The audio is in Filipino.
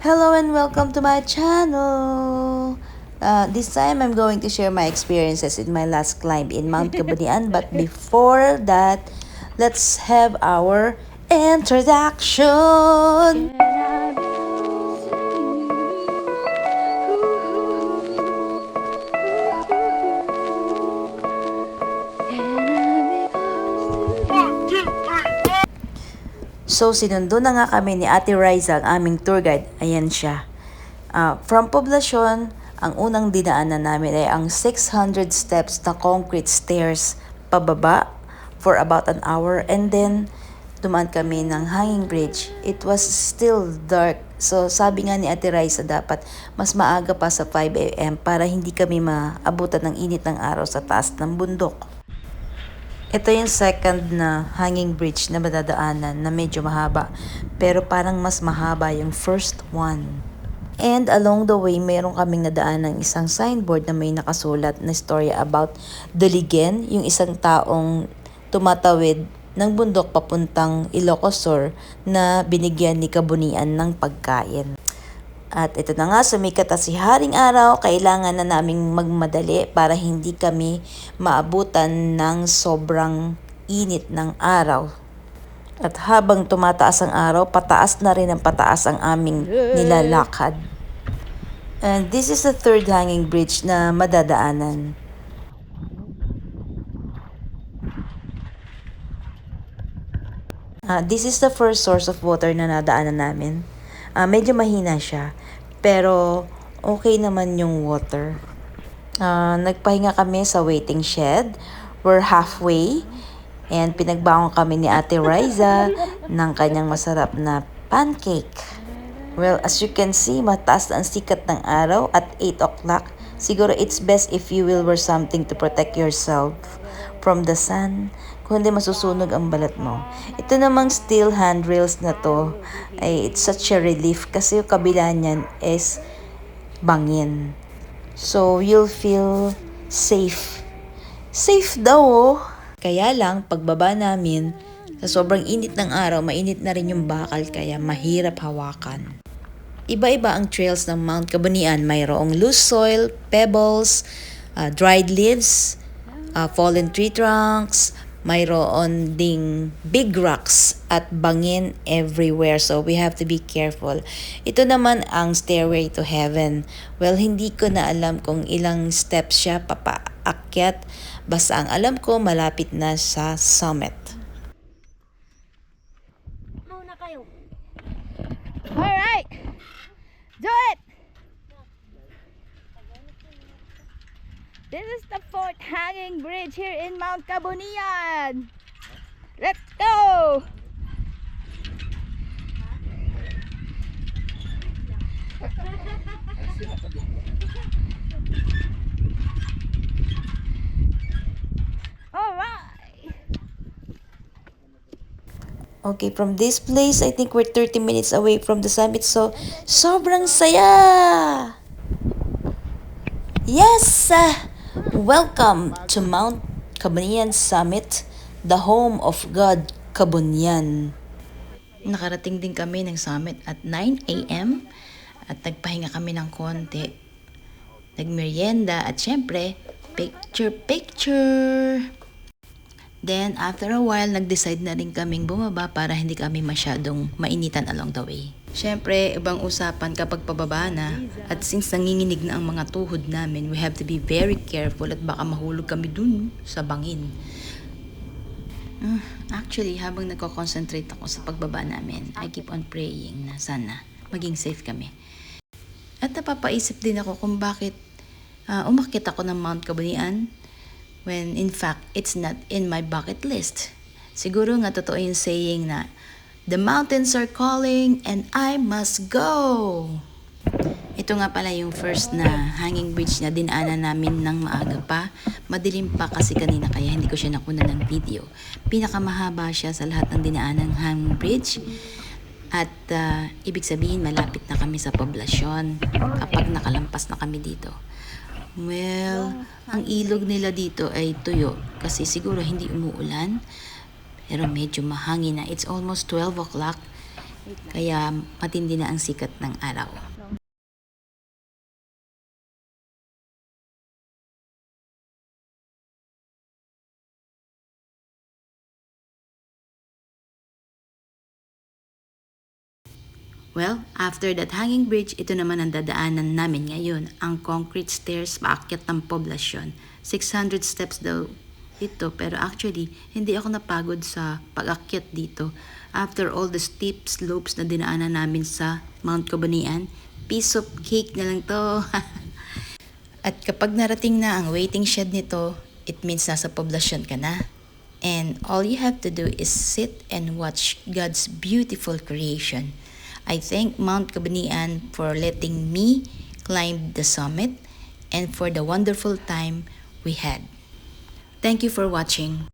Hello and welcome to my channel. This time I'm going to share my experiences in my last climb in Mount Kabunian. But before that, let's have our introduction. So, sinundo na nga kami ni Ate Riza, ang aming tour guide. Ayan siya. From Poblacion, ang unang dinaanan namin ay ang 600 steps na concrete stairs pababa for about an hour. And then, dumaan kami ng hanging bridge. It was still dark. So, sabi nga ni Ate Riza, dapat mas maaga pa sa 5 a.m. para hindi kami maabutan ng init ng araw sa taas ng bundok. Ito yung second na hanging bridge na madadaanan na medyo mahaba. Pero parang mas mahaba yung first one. And along the way, meron kaming nadaan ng isang signboard na may nakasulat na story about Diligen, yung isang taong tumatawid ng bundok papuntang Ilocos Sur na binigyan ni Kabunian ng pagkain. At ito na nga, sumikat na si Haring Araw. Kailangan na naming magmadali para hindi kami maabutan ng sobrang init ng araw. At habang tumataas ang araw, pataas na rin ang pataas ang aming nilalakad. And this is the third hanging bridge na madadaanan. This is the first source of water na nadaanan namin. Medyo mahina siya, pero okay naman yung water. Nagpahinga kami sa waiting shed. We're halfway. And pinagbangon kami ni Ate Riza ng kanyang masarap na pancake. Well, as you can see, mataas na ang sikat ng araw at 8 o'clock. Siguro it's best if you will wear something to protect yourself from the sun, kung hindi masusunog ang balat mo. Ito namang steel handrails na to, ay it's such a relief kasi yung kabila niyan is bangin. So, you'll feel safe. Safe daw oh! Kaya lang, pagbaba namin, sa sobrang init ng araw, mainit na rin yung bakal kaya mahirap hawakan. Iba-iba ang trails ng Mount Kabunian. Mayroong loose soil, pebbles, dried leaves, fallen tree trunks, mayroon ding big rocks at bangin everywhere. So we have to be careful. Ito naman ang stairway to heaven. Well, hindi ko na alam kung ilang steps siya papaakyat. Basta ang alam ko, malapit na sa summit. Muna kayo. Alright! Do it! This is the fourth hanging bridge here in Mount Kabunian. Let's go! Alright! Okay, from this place, I think we're 30 minutes away from the summit. So, sobrang saya! Yes! Welcome to Mount Kabunian Summit, the home of God Kabunian. Nakarating din kami ng summit at 9 a.m. at nagpahinga kami ng konti. Nagmerienda at syempre, picture. Then, after a while, nag-decide na rin kaming bumaba para hindi kami masyadong mainitan along the way. Siyempre, ibang usapan kapag pababa na at since nanginginig na ang mga tuhod namin, we have to be very careful at baka mahulog kami dun sa bangin. Actually, habang nagko-concentrate ako sa pagbaba namin, I keep on praying na sana maging safe kami. At napapaisip din ako kung bakit umakyat ako ng Mount Kabunian when in fact, it's not in my bucket list. Siguro nga totoo yung saying na, the mountains are calling and I must go. Ito nga pala yung first na hanging bridge na dinaanan namin ng maaga pa. Madilim pa kasi kanina kaya hindi ko siya nakuna ng video. Pinakamahaba siya sa lahat ng dinaanan hanging bridge. At ibig sabihin malapit na kami sa Poblacion kapag nakalampas na kami dito. Well, ang ilog nila dito ay tuyo kasi siguro hindi umuulan. Pero medyo mahangin na. It's almost 12 o'clock. Kaya matindi na ang sikat ng araw. Well, after that hanging bridge, ito naman ang dadaanan namin ngayon, ang concrete stairs paakyat ng poblasyon. 600 steps daw ito, pero actually, hindi ako napagod sa pag-akyat dito. After all the steep slopes na dinaanan namin sa Mount Kabunian, piece of cake na lang to. At kapag narating na ang waiting shed nito, it means nasa poblasyon ka na. And all you have to do is sit and watch God's beautiful creation. I thank Mount Kabunian for letting me climb the summit and for the wonderful time we had. Thank you for watching.